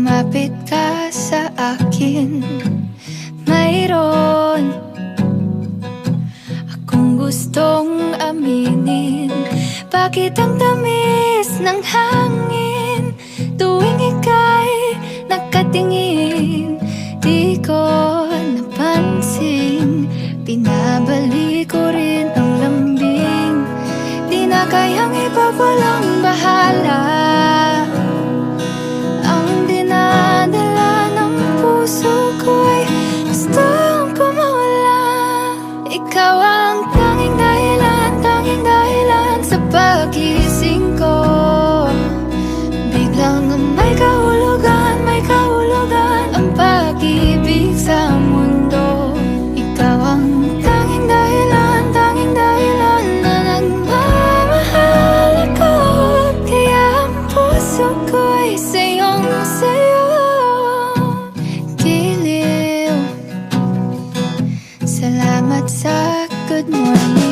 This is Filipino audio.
lumapit ka sa akin. Mayroon akong gustong aminin. Bakit ang tamis ng hangin tuwing ika'y nakatingin? Di ko napansin, pinabalik ko rin ang lambing. Di na kayang ipapalang bahala ang dinadala ng puso ko'y gustong pumawala. Ikaw ang tanging dahilan sa pagising ko. Biglang may kahulugan ang pag-ibig sa mundo. Ikaw ang tanging dahilan na nagmamahal ako. Kaya ang puso ko'y sayong-sayo. Giliw, salamat sa good morning.